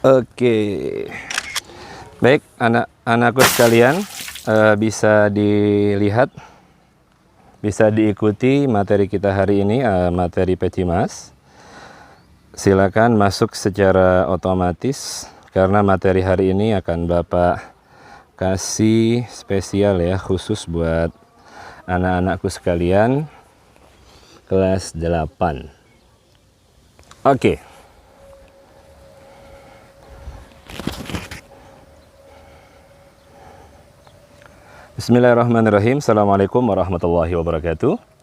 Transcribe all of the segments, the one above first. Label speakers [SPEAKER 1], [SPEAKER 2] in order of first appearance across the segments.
[SPEAKER 1] Oke, baik anak-anakku sekalian, bisa dilihat, bisa diikuti materi kita hari ini, materi Pecimas. Silakan masuk secara otomatis karena materi hari ini akan Bapak kasih spesial ya, khusus buat anak-anakku sekalian kelas 8. Oke. Bismillahirrahmanirrahim. Assalamualaikum warahmatullahi wabarakatuh.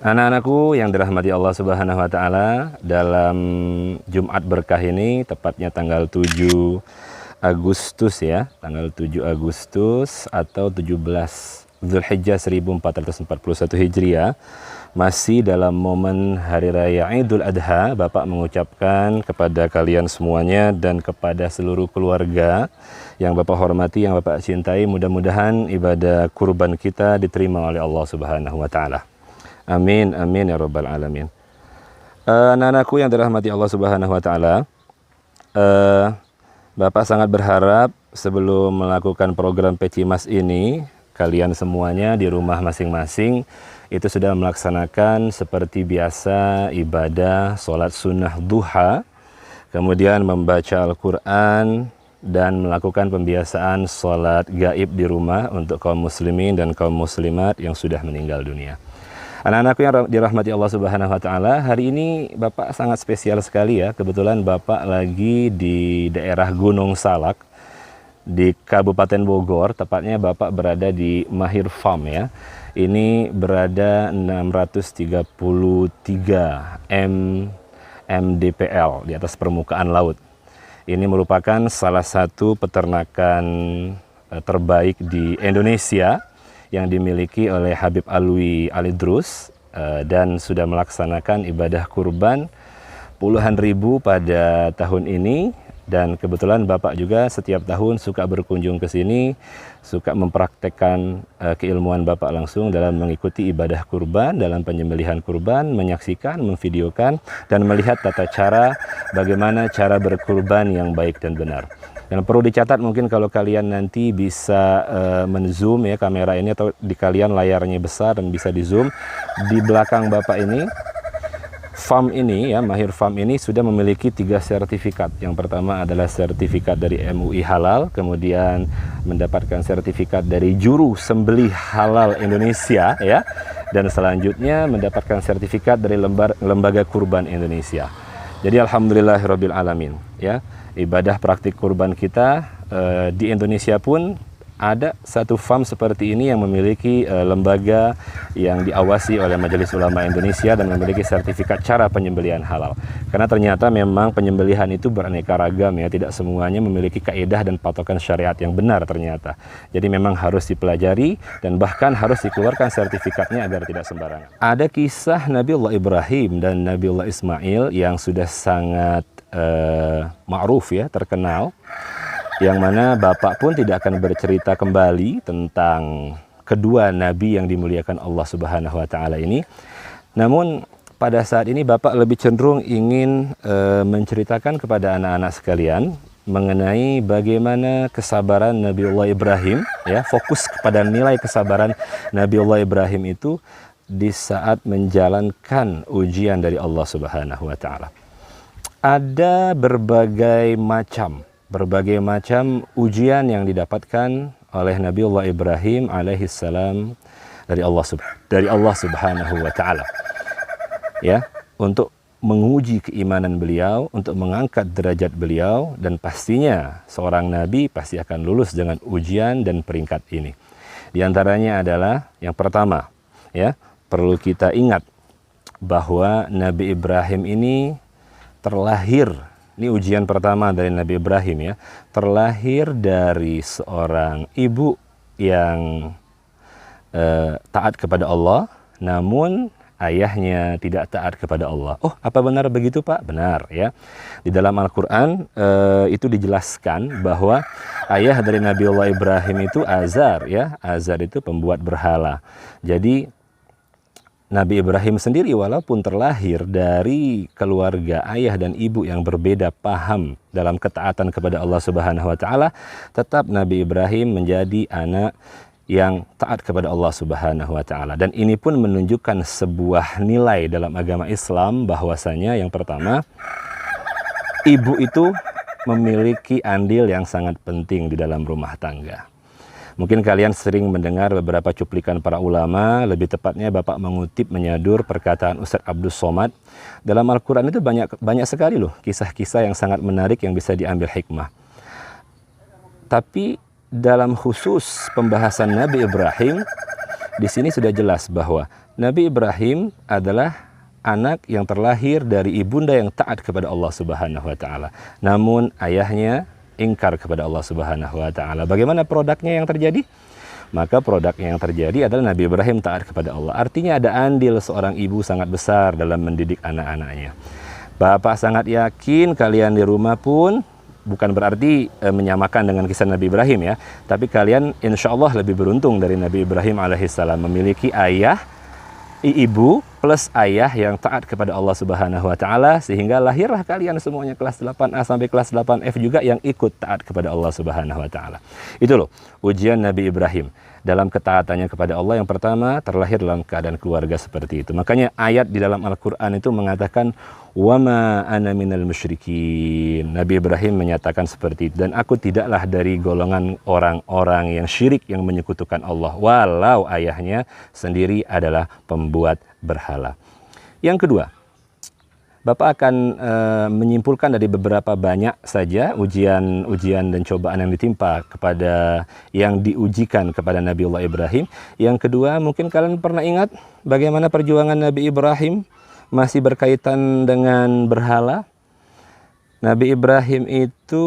[SPEAKER 1] Anak-anakku yang dirahmati Allah Subhanahu wa Ta'ala, dalam Jumat berkah ini, tepatnya tanggal 7 Agustus ya, tanggal 7 Agustus atau 17 Zulhijjah 1441 Hijriah, masih dalam momen Hari Raya Idul Adha, Bapak mengucapkan kepada kalian semuanya dan kepada seluruh keluarga yang Bapak hormati, yang Bapak cintai, mudah-mudahan ibadah kurban kita diterima oleh Allah Subhanahu wa Ta'ala. Amin, amin ya Rabbal Alamin. Anak-anakku yang dirahmati Allah Subhanahu wa Ta'ala, Bapak sangat berharap sebelum melakukan program Pecimas ini, kalian semuanya di rumah masing-masing itu sudah melaksanakan seperti biasa ibadah sholat sunnah duha, kemudian membaca Al-Quran, dan melakukan pembiasaan sholat gaib di rumah untuk kaum muslimin dan kaum muslimat yang sudah meninggal dunia. Anak-anakku yang dirahmati Allah Subhanahu wa Ta'ala, hari ini Bapak sangat spesial sekali ya. Kebetulan Bapak lagi di daerah Gunung Salak di Kabupaten Bogor, tepatnya Bapak berada di Mahir Farm ya. Ini berada 633 mdpl di atas permukaan laut. Ini merupakan salah satu peternakan terbaik di Indonesia yang dimiliki oleh Habib Alwi Alidrus, dan sudah melaksanakan ibadah kurban puluhan ribu pada tahun ini. Dan kebetulan Bapak juga setiap tahun suka berkunjung ke sini, suka mempraktekkan keilmuan Bapak langsung dalam mengikuti ibadah kurban, dalam penyembelihan kurban, menyaksikan, memvideokan, dan melihat tata cara bagaimana cara berkurban yang baik dan benar. Dan perlu dicatat, mungkin kalau kalian nanti bisa men-zoom ya kamera ini, atau di kalian layarnya besar dan bisa di-zoom, di belakang Bapak ini, farm ini ya, Mahir Farm ini sudah memiliki 3 sertifikat. Yang pertama adalah sertifikat dari MUI Halal, kemudian mendapatkan sertifikat dari Juru Sembelih Halal Indonesia ya, dan selanjutnya mendapatkan sertifikat dari Lembaga Kurban Indonesia. Jadi alhamdulillahirabbil alamin ya, ibadah praktik kurban kita di Indonesia pun ada satu farm seperti ini yang memiliki lembaga yang diawasi oleh Majelis Ulama Indonesia dan memiliki sertifikat cara penyembelihan halal. Karena ternyata memang penyembelihan itu beraneka ragam ya, tidak semuanya memiliki kaidah dan patokan syariat yang benar ternyata. Jadi memang harus dipelajari dan bahkan harus dikeluarkan sertifikatnya agar tidak sembarangan. Ada kisah Nabiullah Ibrahim dan Nabiullah Ismail yang sudah sangat ma'ruf ya, terkenal, yang mana Bapak pun tidak akan bercerita kembali tentang kedua nabi yang dimuliakan Allah Subhanahu wa Ta'ala ini. Namun pada saat ini Bapak lebih cenderung ingin menceritakan kepada anak-anak sekalian mengenai bagaimana kesabaran Nabiullah Ibrahim ya, fokus kepada nilai kesabaran Nabiullah Ibrahim itu di saat menjalankan ujian dari Allah Subhanahu wa Ta'ala. Ada berbagai macam ujian yang didapatkan oleh Nabiullah Ibrahim alaihissalam dari Allah Subhanahu wa Ta'ala ya, untuk menguji keimanan beliau, untuk mengangkat derajat beliau, dan pastinya seorang nabi pasti akan lulus dengan ujian dan peringkat ini. Di antaranya adalah yang pertama ya, perlu kita ingat bahwa Nabi Ibrahim ini terlahir, ini ujian pertama dari Nabi Ibrahim ya, terlahir dari seorang ibu yang taat kepada Allah, namun ayahnya tidak taat kepada Allah. Oh, apa benar begitu Pak? Benar ya. Di dalam Al-Quran itu dijelaskan bahwa ayah dari Nabiullah Ibrahim itu Azar ya. Azar itu pembuat berhala. Jadi Nabi Ibrahim sendiri walaupun terlahir dari keluarga ayah dan ibu yang berbeda paham dalam ketaatan kepada Allah Subhanahu wa taala, tetap Nabi Ibrahim menjadi anak yang taat kepada Allah Subhanahu wa taala. Dan ini pun menunjukkan sebuah nilai dalam agama Islam bahwasanya yang pertama, ibu itu memiliki andil yang sangat penting di dalam rumah tangga. Mungkin kalian sering mendengar beberapa cuplikan para ulama, lebih tepatnya Bapak mengutip menyadur perkataan Ustadz Abdus Somad. Dalam Al-Quran itu banyak sekali loh kisah-kisah yang sangat menarik yang bisa diambil hikmah. Tapi dalam khusus pembahasan Nabi Ibrahim, di sini sudah jelas bahwa Nabi Ibrahim adalah anak yang terlahir dari ibunda yang taat kepada Allah Subhanahu wa taala. Namun ayahnya ingkar kepada Allah Subhanahu wa taala. Bagaimana produknya yang terjadi? Maka produknya yang terjadi adalah Nabi Ibrahim taat kepada Allah. Artinya ada andil seorang ibu sangat besar dalam mendidik anak-anaknya. Bapak sangat yakin kalian di rumah pun bukan berarti menyamakan dengan kisah Nabi Ibrahim ya, tapi kalian insya Allah lebih beruntung dari Nabi Ibrahim alaihissalam, memiliki ayah, ibu plus ayah yang taat kepada Allah Subhanahu wa taala, sehingga lahirlah kalian semuanya kelas 8A sampai kelas 8F juga yang ikut taat kepada Allah Subhanahu wa taala. Itu loh ujian Nabi Ibrahim dalam ketaatannya kepada Allah. Yang pertama, terlahir dalam keadaan keluarga seperti itu. Makanya ayat di dalam Al-Qur'an itu mengatakan wama ana minal musyrikin. Nabi Ibrahim menyatakan seperti itu, dan aku tidaklah dari golongan orang-orang yang syirik yang menyekutukan Allah, walau ayahnya sendiri adalah pembuat berhala. Yang kedua, Bapak akan menyimpulkan dari beberapa banyak saja ujian dan cobaan yang ditimpa kepada yang diujikan kepada Nabiullah Ibrahim. Yang kedua, mungkin kalian pernah ingat bagaimana perjuangan Nabi Ibrahim masih berkaitan dengan berhala. Nabi Ibrahim itu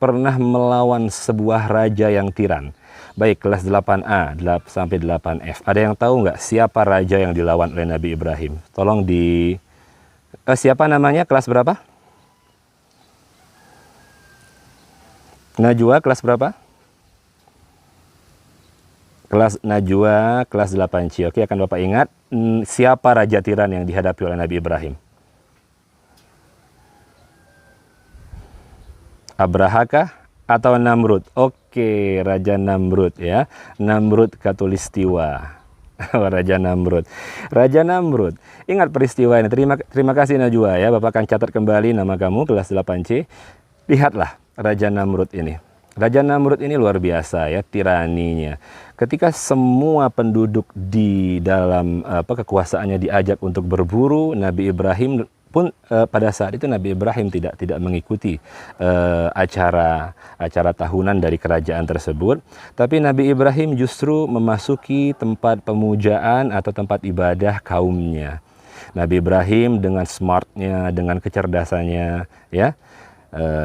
[SPEAKER 1] pernah melawan sebuah raja yang tiran. Baik kelas 8A sampai 8F. Ada yang tahu nggak siapa raja yang dilawan oleh Nabi Ibrahim? Tolong siapa namanya? Kelas berapa? Najwa kelas berapa? Kelas Najwa kelas 8C. Oke, akan Bapak ingat siapa raja tiran yang dihadapi oleh Nabi Ibrahim? Abrahakah atau Namrud? Oke, Raja Namrud ya. Namrud Katulistiwa. Raja Namrud. Raja Namrud. Ingat peristiwa ini. Terima kasih Najwa ya. Bapak akan catat kembali nama kamu kelas 8C. Lihatlah Raja Namrud ini. Raja Namrud ini luar biasa ya, tiraninya. Ketika semua penduduk di dalam kekuasaannya diajak untuk berburu, Nabi Ibrahim pun pada saat itu Nabi Ibrahim tidak mengikuti acara tahunan dari kerajaan tersebut, tapi Nabi Ibrahim justru memasuki tempat pemujaan atau tempat ibadah kaumnya. Nabi Ibrahim dengan smartnya, dengan kecerdasannya, ya,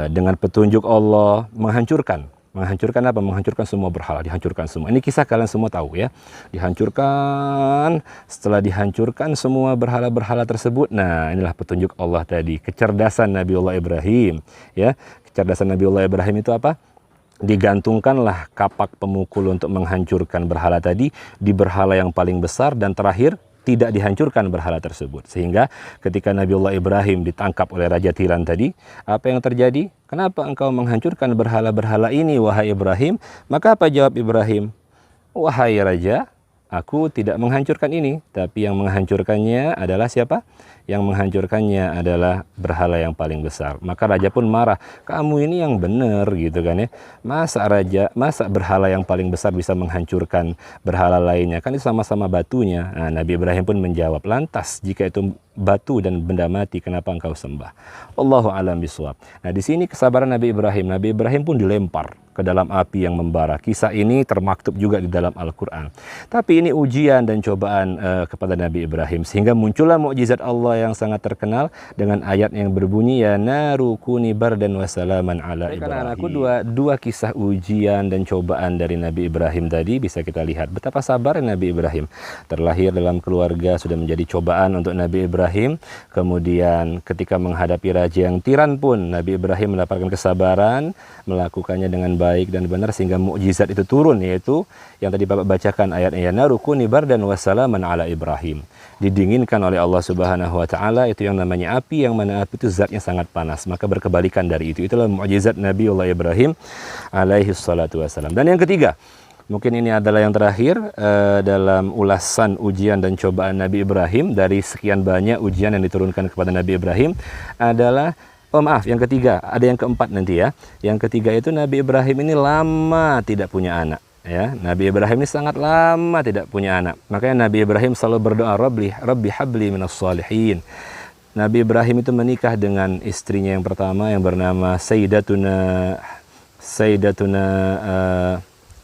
[SPEAKER 1] dengan petunjuk Allah menghancurkan apa? Menghancurkan semua berhala, dihancurkan semua. Ini kisah kalian semua tahu ya. Dihancurkan, setelah dihancurkan semua berhala-berhala tersebut. Nah, inilah petunjuk Allah tadi, kecerdasan Nabiullah Ibrahim ya. Kecerdasan Nabiullah Ibrahim itu apa? Digantungkanlah kapak pemukul untuk menghancurkan berhala tadi di berhala yang paling besar, dan terakhir tidak dihancurkan berhala tersebut. Sehingga ketika Nabiullah Ibrahim ditangkap oleh Raja Tiran tadi, apa yang terjadi? Kenapa engkau menghancurkan berhala-berhala ini, wahai Ibrahim? Maka apa jawab Ibrahim? Wahai Raja, aku tidak menghancurkan ini, tapi yang menghancurkannya adalah siapa? Yang menghancurkannya adalah berhala yang paling besar. Maka Raja pun marah, kamu ini yang benar gitu kan ya. Masa berhala yang paling besar bisa menghancurkan berhala lainnya? Kan itu sama-sama batunya. Nah, Nabi Ibrahim pun menjawab, lantas jika itu batu dan benda mati, kenapa engkau sembah? Allahu a'lam bishawab. Nah, di sini kesabaran Nabi Ibrahim. Nabi Ibrahim pun dilempar ke dalam api yang membara. Kisah ini termaktub juga di dalam Al-Quran. Tapi ini ujian dan cobaan kepada Nabi Ibrahim, sehingga muncullah mukjizat Allah yang sangat terkenal dengan ayat yang berbunyi, ya naru kuni bardan wa salaman ala Ibrahim. Karena anakku, dua kisah ujian dan cobaan dari Nabi Ibrahim tadi bisa kita lihat betapa sabar Nabi Ibrahim. Terlahir dalam keluarga sudah menjadi cobaan untuk Nabi Ibrahim. Kemudian ketika menghadapi raja yang tiran pun Nabi Ibrahim mendapatkan kesabaran, melakukannya dengan baik dan benar sehingga mukjizat itu turun, yaitu yang tadi Bapak bacakan ayatnya, ya naru kuni bardan wa salaman ala Ibrahim. Didinginkan oleh Allah Subhanahu wa taala, itu yang namanya api, yang mana api itu zatnya sangat panas, maka berkebalikan dari itu. Itulah mukjizat Nabiullah Ibrahim alaihi salatu wassalam. Dan yang ketiga, mungkin ini adalah yang terakhir dalam ulasan ujian dan cobaan Nabi Ibrahim dari sekian banyak ujian yang diturunkan kepada Nabi Ibrahim adalah, yang ketiga, ada yang keempat nanti ya. Yang ketiga itu Nabi Ibrahim ini lama tidak punya anak. Ya, Nabi Ibrahim ini sangat lama tidak punya anak. Makanya Nabi Ibrahim selalu berdoa, Rabbi habli minas salihin. Nabi Ibrahim itu menikah dengan istrinya yang pertama yang bernama Sayyidatuna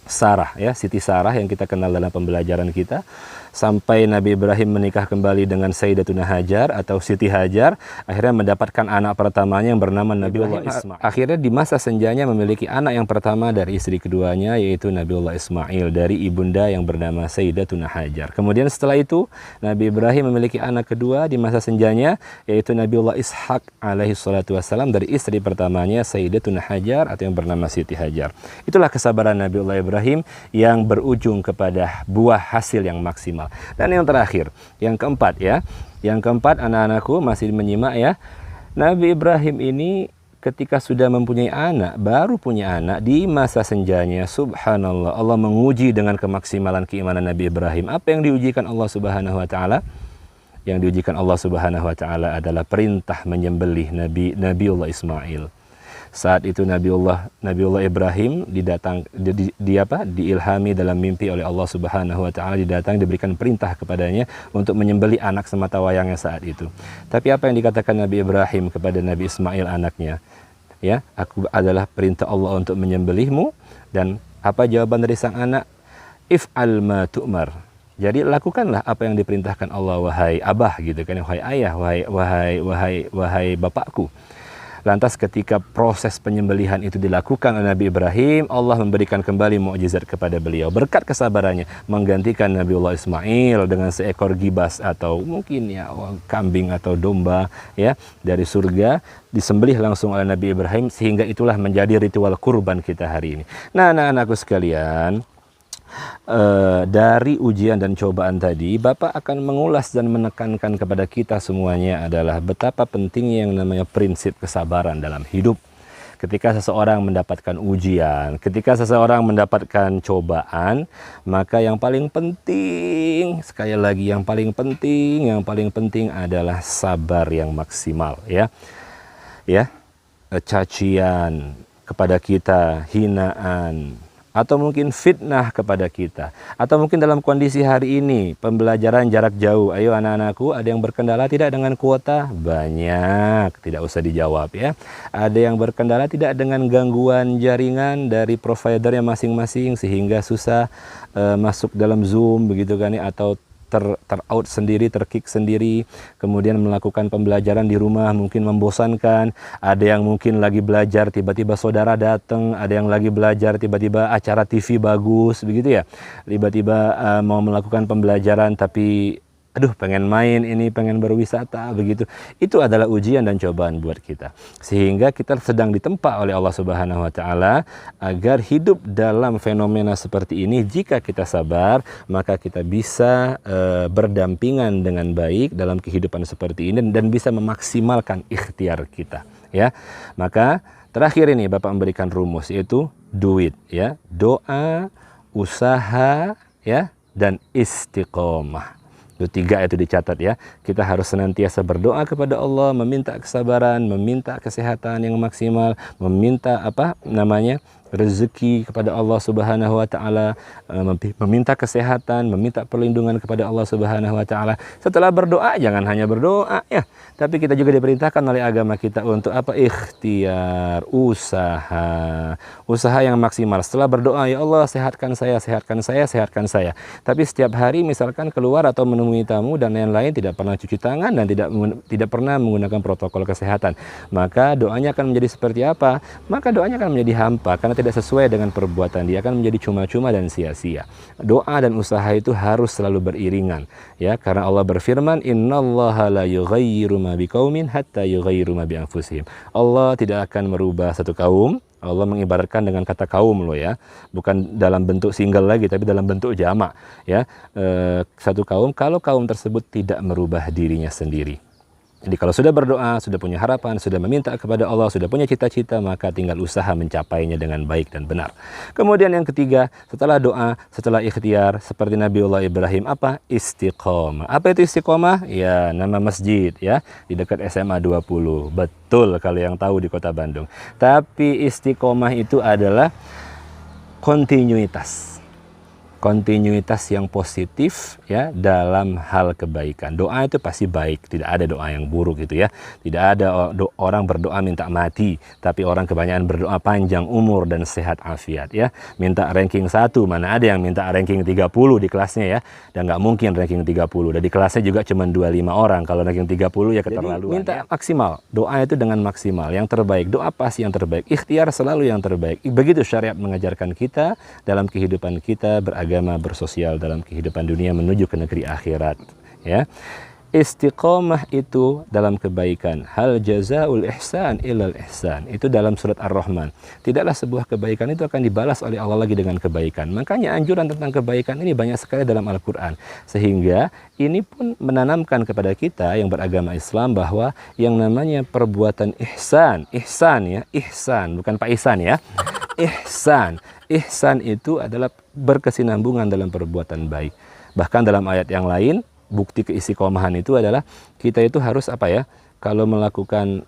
[SPEAKER 1] Sarah, ya, Siti Sarah yang kita kenal dalam pembelajaran kita, sampai Nabi Ibrahim menikah kembali dengan Sayyidatuna Hajar atau Siti Hajar, akhirnya mendapatkan anak pertamanya yang bernama Nabiullah Ismail. Akhirnya di masa senjanya memiliki anak yang pertama dari istri keduanya, yaitu Nabiullah Ismail dari ibunda yang bernama Sayyidatuna Hajar. Kemudian setelah itu Nabi Ibrahim memiliki anak kedua di masa senjanya, yaitu Nabiullah Ishak alaihi salatu wassalam dari istri pertamanya Sayyidatuna Hajar atau yang bernama Siti Hajar. Itulah kesabaran Nabiullah Ibrahim yang berujung kepada buah hasil yang maksimal. Dan yang terakhir, yang keempat ya. Yang keempat, anak-anakku masih menyimak ya. Nabi Ibrahim ini ketika sudah mempunyai anak, baru punya anak di masa senjanya, subhanallah, Allah menguji dengan kemaksimalan keimanan Nabi Ibrahim. Apa yang diujikan Allah Subhanahu wa taala? Yang diujikan Allah Subhanahu wa taala adalah perintah menyembelih Nabiullah Ismail. Saat itu Nabiullah Ibrahim diilhami dalam mimpi oleh Allah Subhanahu wa taala, diberikan perintah kepadanya untuk menyembelih anak sematawayangnya saat itu. Tapi apa yang dikatakan Nabi Ibrahim kepada Nabi Ismail anaknya? Ya, aku adalah perintah Allah untuk menyembelihmu. Dan apa jawaban dari sang anak? If'al ma tu'mar. Jadi lakukanlah apa yang diperintahkan Allah, wahai abah, gitu kan, wahai ayah, wahai bapakku. Lantas ketika proses penyembelihan itu dilakukan oleh Nabi Ibrahim, Allah memberikan kembali mukjizat kepada beliau. Berkat kesabarannya menggantikan Nabiullah Ismail dengan seekor gibas atau mungkin ya kambing atau domba ya dari surga, disembelih langsung oleh Nabi Ibrahim, sehingga itulah menjadi ritual kurban kita hari ini. Nah, anak-anakku sekalian, dari ujian dan cobaan tadi, Bapak akan mengulas dan menekankan kepada kita semuanya adalah betapa pentingnya yang namanya prinsip kesabaran dalam hidup. Ketika seseorang mendapatkan ujian, ketika seseorang mendapatkan cobaan, maka yang paling penting, sekali lagi yang paling penting adalah sabar yang maksimal ya. Ya, cacian kepada kita, hinaan, atau mungkin fitnah kepada kita, atau mungkin dalam kondisi hari ini pembelajaran jarak jauh. Ayo anak-anakku, ada yang berkendala tidak dengan kuota? Banyak, tidak usah dijawab ya. Ada yang berkendala tidak dengan gangguan jaringan dari providernya masing-masing sehingga susah masuk dalam Zoom begitu kan ya, atau ter-out sendiri, terkick sendiri, kemudian melakukan pembelajaran di rumah mungkin membosankan. Ada yang mungkin lagi belajar tiba-tiba saudara datang, ada yang lagi belajar tiba-tiba acara TV bagus begitu ya, tiba-tiba mau melakukan pembelajaran tapi aduh pengen main ini, pengen berwisata begitu. Itu adalah ujian dan cobaan buat kita, sehingga kita sedang ditempa oleh Allah Subhanahu wa taala agar hidup dalam fenomena seperti ini. Jika kita sabar, maka kita bisa berdampingan dengan baik dalam kehidupan seperti ini dan bisa memaksimalkan ikhtiar kita ya. Maka terakhir ini Bapak memberikan rumus, yaitu duit ya, doa, usaha ya, dan istiqomah. Itu 3 itu dicatat ya. Kita harus senantiasa berdoa kepada Allah, meminta kesabaran, meminta kesehatan yang maksimal, meminta rezeki kepada Allah Subhanahu wa taala, meminta kesehatan, meminta perlindungan kepada Allah Subhanahu wa taala. Setelah berdoa jangan hanya berdoa ya, tapi kita juga diperintahkan oleh agama kita untuk apa? Ikhtiar, usaha. Usaha yang maksimal. Setelah berdoa, ya Allah sehatkan saya, sehatkan saya, sehatkan saya. Tapi setiap hari misalkan keluar atau menemui tamu dan lain-lain tidak pernah cuci tangan dan tidak pernah menggunakan protokol kesehatan, maka doanya akan menjadi seperti apa? Maka doanya akan menjadi hampa karena tidak sesuai dengan perbuatan dia, akan menjadi cuma-cuma dan sia-sia. Doa dan usaha itu harus selalu beriringan ya, karena Allah berfirman, innallaha la yughayyiru ma biqaumin hatta yughayyiru ma bi anfusihim. Allah tidak akan merubah satu kaum. Allah mengibaratkan dengan kata kaum loh ya, bukan dalam bentuk single lagi tapi dalam bentuk jamak ya. Satu kaum kalau kaum tersebut tidak merubah dirinya sendiri. Jadi kalau sudah berdoa, sudah punya harapan, sudah meminta kepada Allah, sudah punya cita-cita, maka tinggal usaha mencapainya dengan baik dan benar. Kemudian yang ketiga, setelah doa, setelah ikhtiar, seperti Nabiullah Ibrahim, apa? Istiqomah. Apa itu istiqomah? Ya, nama masjid ya, di dekat SMA 20. Betul kalau yang tahu di Kota Bandung. Tapi istiqomah itu adalah kontinuitas. Kontinuitas yang positif ya dalam hal kebaikan. Doa itu pasti baik, tidak ada doa yang buruk gitu ya. Tidak ada orang berdoa minta mati, tapi orang kebanyakan berdoa panjang umur dan sehat afiat ya. Minta ranking 1, mana ada yang minta ranking 30 di kelasnya ya. Dan nggak mungkin ranking 30. Dan di kelasnya juga cuma 25 orang. Kalau ranking 30 ya keterlaluan. Jadi, minta maksimal. Doa itu dengan maksimal, yang terbaik. Doa pasti yang terbaik. Ikhtiar selalu yang terbaik. Begitu syariat mengajarkan kita dalam kehidupan kita beragama, bersosial dalam kehidupan dunia menuju ke negeri akhirat ya. Istiqomah itu dalam kebaikan. Hal jazaul ihsan ilal ihsan. Itu dalam surat Ar-Rahman. Tidaklah sebuah kebaikan itu akan dibalas oleh Allah lagi dengan kebaikan. Makanya anjuran tentang kebaikan ini banyak sekali dalam Al-Quran. Sehingga ini pun menanamkan kepada kita yang beragama Islam bahwa yang namanya perbuatan ihsan. Ihsan ya. Ihsan. Bukan Pak Ihsan ya. Ihsan. Ihsan itu adalah berkesinambungan dalam perbuatan baik. Bahkan dalam ayat yang lain, bukti keistiqomahan itu adalah kita itu harus apa ya? Kalau melakukan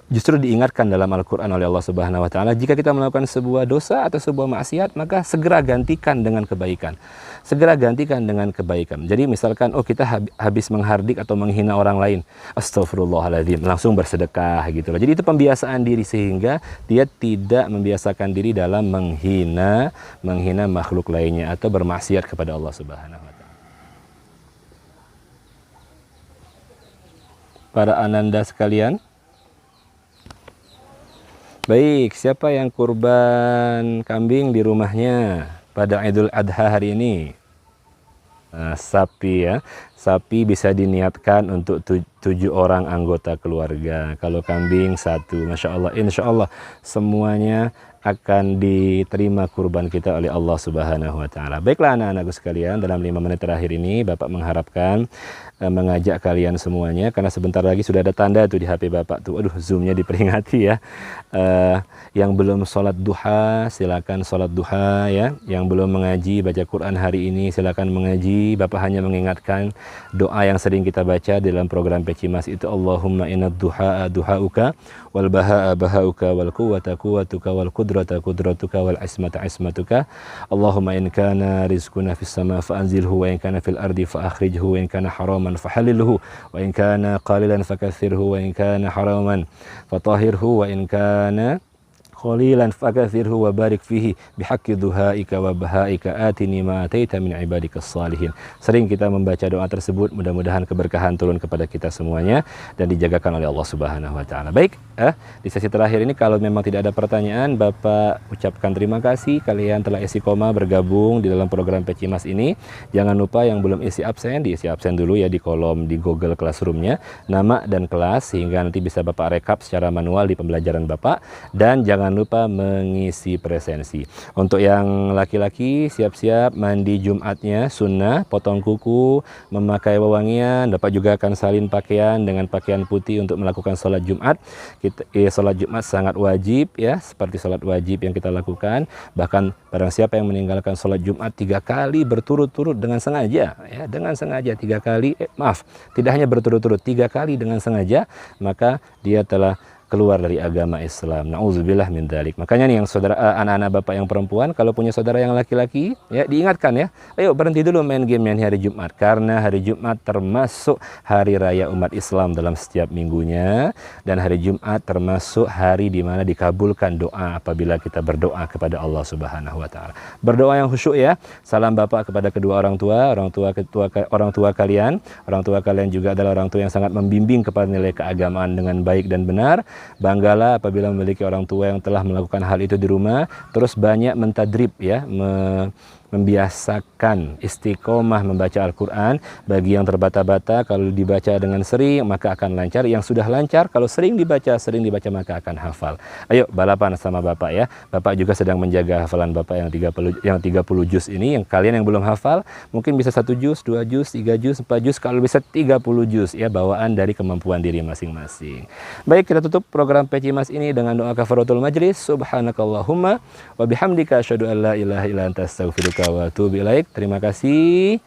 [SPEAKER 1] justru diingatkan dalam Al-Quran oleh Allah Subhanahu wa taala, jika kita melakukan sebuah dosa atau sebuah maksiat, maka segera gantikan dengan kebaikan. Segera gantikan dengan kebaikan. Jadi misalkan kita habis menghardik atau menghina orang lain, astagfirullahaladzim, langsung bersedekah gitu loh. Jadi itu pembiasaan diri sehingga dia tidak membiasakan diri dalam menghina makhluk lainnya atau bermaksiat kepada Allah Subhanahu wa taala. Para ananda sekalian, baik, siapa yang kurban kambing di rumahnya pada Idul Adha hari ini? Nah, sapi ya, sapi bisa diniatkan untuk 7 orang anggota keluarga. Kalau kambing 1, Masya Allah, Insya Allah semuanya akan diterima kurban kita oleh Allah Subhanahu wa taala. Baiklah anak-anakku sekalian, dalam 5 menit terakhir ini Bapak mengharapkan mengajak kalian semuanya, karena sebentar lagi sudah ada tanda tuh di HP Bapak tuh, aduh zoomnya diperingati ya. Yang belum sholat duha silakan sholat duha ya. Yang belum mengaji baca Quran hari ini silakan mengaji. Bapak hanya mengingatkan doa yang sering kita baca dalam program Pecimas itu, Allahumma inna duha duhauka wal baha'a bahauka wal quwwata quwwatuka wal qudrata qudratuka wal ismata ismatuka. Allahumma in kana rizquna fis sama fa anzilhu wa in kana fil ardi fa akhrijhu wa in kana haraman fahalilhu wa in kana qalilan fakathirhu wa in kana haraman fatahirhu wa in kana qalilan fakathirhu wa barik fihi bihaqqi duhaika wa bahaika atini ma ataita min ibadikas salihin. Sering kita membaca doa tersebut, mudah-mudahan keberkahan turun kepada kita semuanya dan dijagakan oleh Allah Subhanahu wa taala. Baik, di sesi terakhir ini kalau memang tidak ada pertanyaan, Bapak ucapkan terima kasih kalian telah istiqomah bergabung di dalam program Pecimas ini. Jangan lupa yang belum isi absen, diisi absen dulu ya di kolom di Google Classroom-nya, nama dan kelas, sehingga nanti bisa Bapak rekap secara manual di pembelajaran Bapak. Dan jangan lupa mengisi presensi. Untuk yang laki-laki siap-siap mandi Jumatnya sunnah, potong kuku, memakai wewangian. Bapak juga akan salin pakaian dengan pakaian putih untuk melakukan sholat Jumat. Sholat Jumat sangat wajib ya, seperti sholat wajib yang kita lakukan. Bahkan barang siapa yang meninggalkan sholat Jumat 3 kali berturut-turut dengan sengaja ya, dengan sengaja 3 kali, maaf, tidak hanya berturut-turut, 3 kali dengan sengaja, maka dia telah keluar dari agama Islam. Nauzubillah min dzalik. Makanya nih yang saudara anak-anak bapak yang perempuan kalau punya saudara yang laki-laki ya diingatkan ya, ayo berhenti dulu main game yang hari Jumat, karena hari Jumat termasuk hari raya umat Islam dalam setiap minggunya, dan hari Jumat termasuk hari di mana dikabulkan doa apabila kita berdoa kepada Allah Subhanahu wa taala. Berdoa yang khusyuk ya. Salam bapak kepada kedua orang tua kalian. Orang tua kalian juga adalah orang tua yang sangat membimbing kepada nilai keagamaan dengan baik dan benar. Banggalah apabila memiliki orang tua yang telah melakukan hal itu di rumah. Terus banyak mentadrib ya, membiasakan istiqomah membaca Al-Quran. Bagi yang terbata-bata, kalau dibaca dengan sering maka akan lancar. Yang sudah lancar, kalau sering dibaca maka akan hafal. Ayo balapan sama bapak ya. Bapak juga sedang menjaga hafalan bapak yang 30 juz ini. Yang kalian yang belum hafal mungkin bisa 1 juz, 2 juz, 3 juz, 4 juz, kalau bisa 30 juz ya, bawaan dari kemampuan diri masing-masing. Baik, kita tutup program Peci Mas ini dengan doa kafaratul majlis. Subhanakallahumma wa bihamdika asyhadu an la ilaha illa anta astaghfiruka wa atubu ilaik. Terima kasih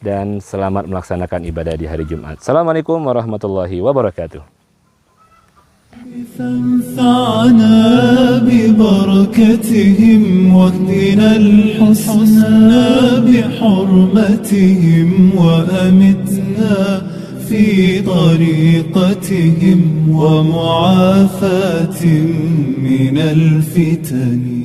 [SPEAKER 1] dan selamat melaksanakan ibadah di hari Jumat. Assalamualaikum warahmatullahi wabarakatuh.
[SPEAKER 2] فانفعنا ببركتهم واهدنا الحسنى بحرمتهم وأمتنا في طريقتهم ومعافاة من الفتن.